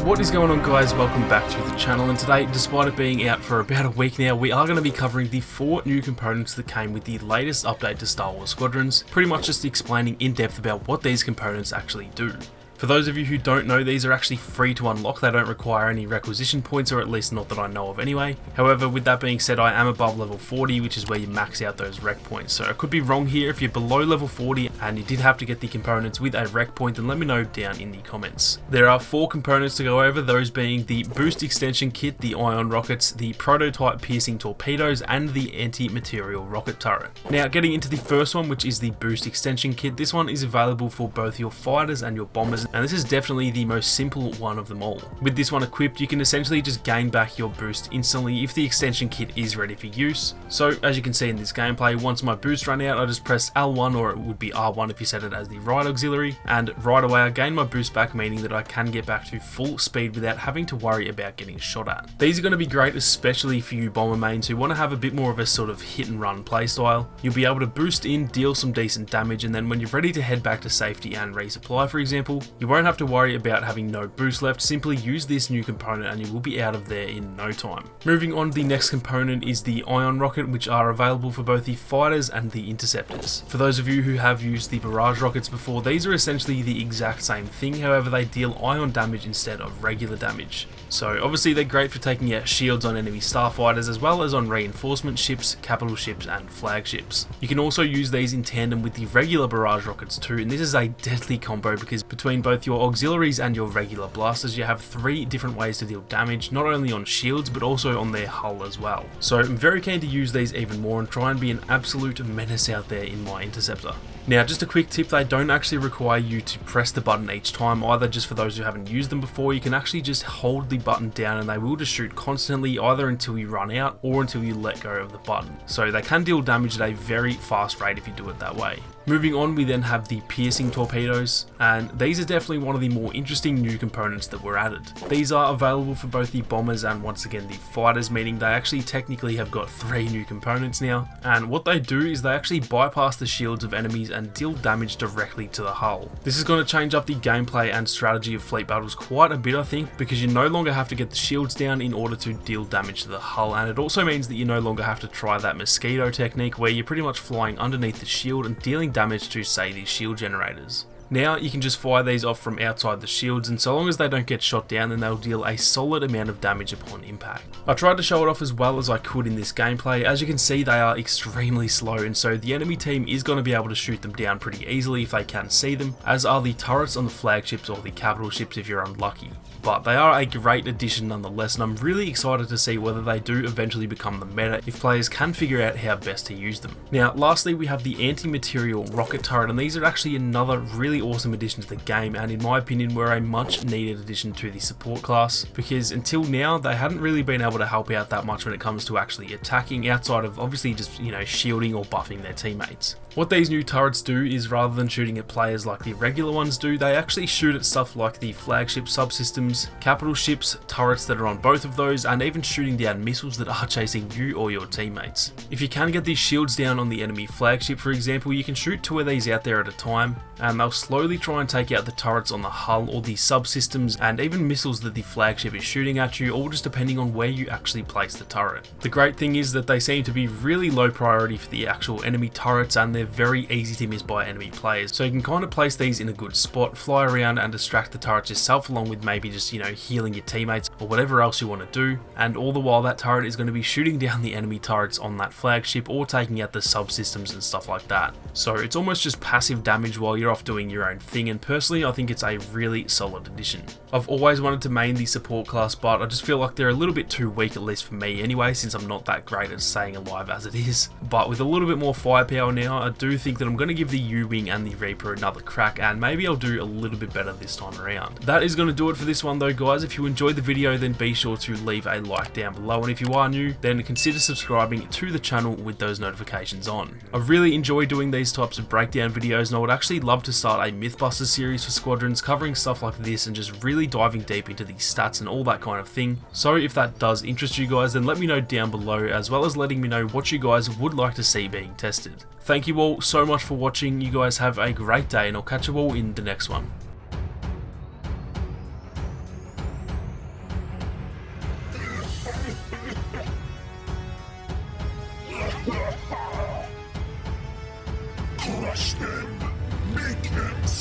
What is going on, guys? Welcome back to the channel, and today, despite it being out for about a week now, we are going to be covering the 4 new components that came with the latest update to Star Wars Squadrons, pretty much just explaining in depth about what these components actually do. For those of you who don't know, these are actually free to unlock. They don't require any requisition points, or at least not that I know of anyway. However, with that being said, I am above level 40, which is where you max out those rec points. So I could be wrong here. If you're below level 40 and you did have to get the components with a rec point, then let me know down in the comments. There are 4 components to go over, those being the boost extension kit, the ion rockets, the prototype piercing torpedoes, and the anti-material rocket turret. Now, getting into the first one, which is the boost extension kit, this one is available for both your fighters and your bombers, and this is definitely the most simple one of them all. With this one equipped, you can essentially just gain back your boost instantly if the extension kit is ready for use. So as you can see in this gameplay, once my boost ran out, I just pressed L1, or it would be R1 if you set it as the right auxiliary, and right away I gain my boost back, meaning that I can get back to full speed without having to worry about getting shot at. These are going to be great, especially for you bomber mains who want to have a bit more of a sort of hit and run playstyle. You'll be able to boost in, deal some decent damage, and then when you're ready to head back to safety and resupply, for example, you won't have to worry about having no boost left. Simply use this new component and you will be out of there in no time. Moving on, the next component is the ion rocket, which are available for both the fighters and the interceptors. For those of you who have used the barrage rockets before, these are essentially the exact same thing, however they deal ion damage instead of regular damage. So obviously they're great for taking out shields on enemy starfighters, as well as on reinforcement ships, capital ships, and flagships. You can also use these in tandem with the regular barrage rockets too, and this is a deadly combo because between both your auxiliaries and your regular blasters, you have 3 different ways to deal damage, not only on shields but also on their hull as well. So I'm very keen to use these even more and try and be an absolute menace out there in my interceptor. Now, just a quick tip, they don't actually require you to press the button each time either. Just for those who haven't used them before, you can actually just hold the button down and they will just shoot constantly, either until you run out or until you let go of the button. So they can deal damage at a very fast rate if you do it that way. Moving on, we then have the piercing torpedoes, and these are definitely one of the more interesting new components that were added. These are available for both the bombers and once again the fighters, meaning they actually technically have got 3 new components now, and what they do is they actually bypass the shields of enemies and deal damage directly to the hull. This is going to change up the gameplay and strategy of fleet battles quite a bit, I think, because you no longer have to get the shields down in order to deal damage to the hull, and it also means that you no longer have to try that mosquito technique where you're pretty much flying underneath the shield and dealing damage to, say, these shield generators. Now you can just fire these off from outside the shields, and so long as they don't get shot down, then they'll deal a solid amount of damage upon impact. I tried to show it off as well as I could in this gameplay. As you can see, they are extremely slow, and so the enemy team is going to be able to shoot them down pretty easily if they can see them, as are the turrets on the flagships or the capital ships if you're unlucky. But they are a great addition nonetheless, and I'm really excited to see whether they do eventually become the meta if players can figure out how best to use them. Now lastly, we have the anti-material rocket turret, and these are actually another really awesome addition to the game, and in my opinion were a much needed addition to the support class, because until now they hadn't really been able to help out that much when it comes to actually attacking, outside of obviously just, you know, shielding or buffing their teammates. What these new turrets do is, rather than shooting at players like the regular ones do, they actually shoot at stuff like the flagship subsystems, capital ships, turrets that are on both of those, and even shooting down missiles that are chasing you or your teammates. If you can get these shields down on the enemy flagship, for example, you can shoot 2 of these out there at a time, and they'll slowly try and take out the turrets on the hull or the subsystems, and even missiles that the flagship is shooting at you, all just depending on where you actually place the turret. The great thing is that they seem to be really low priority for the actual enemy turrets, and they're very easy to miss by enemy players, so you can kind of place these in a good spot, fly around and distract the turrets yourself, along with maybe just, you know, healing your teammates or whatever else you want to do, and all the while that turret is going to be shooting down the enemy turrets on that flagship or taking out the subsystems and stuff like that. So it's almost just passive damage while you're off doing your own thing, and personally I think it's a really solid addition. I've always wanted to main the support class, but I just feel like they're a little bit too weak, at least for me anyway, since I'm not that great at staying alive as it is. But with a little bit more firepower now, I do think that I'm going to give the U-Wing and the Reaper another crack, and maybe I'll do a little bit better this time around. That is going to do it for this one though, guys. If you enjoyed the video, then be sure to leave a like down below, and if you are new, then consider subscribing to the channel with those notifications on. I really enjoy doing these types of breakdown videos, and I would actually love to start a Mythbusters series for Squadrons, covering stuff like this and just really diving deep into the stats and all that kind of thing. So if that does interest you guys, then let me know down below, as well as letting me know what you guys would like to see being tested. Thank you all so much for watching. You guys have a great day, and I'll catch you all in the next one.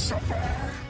suffer.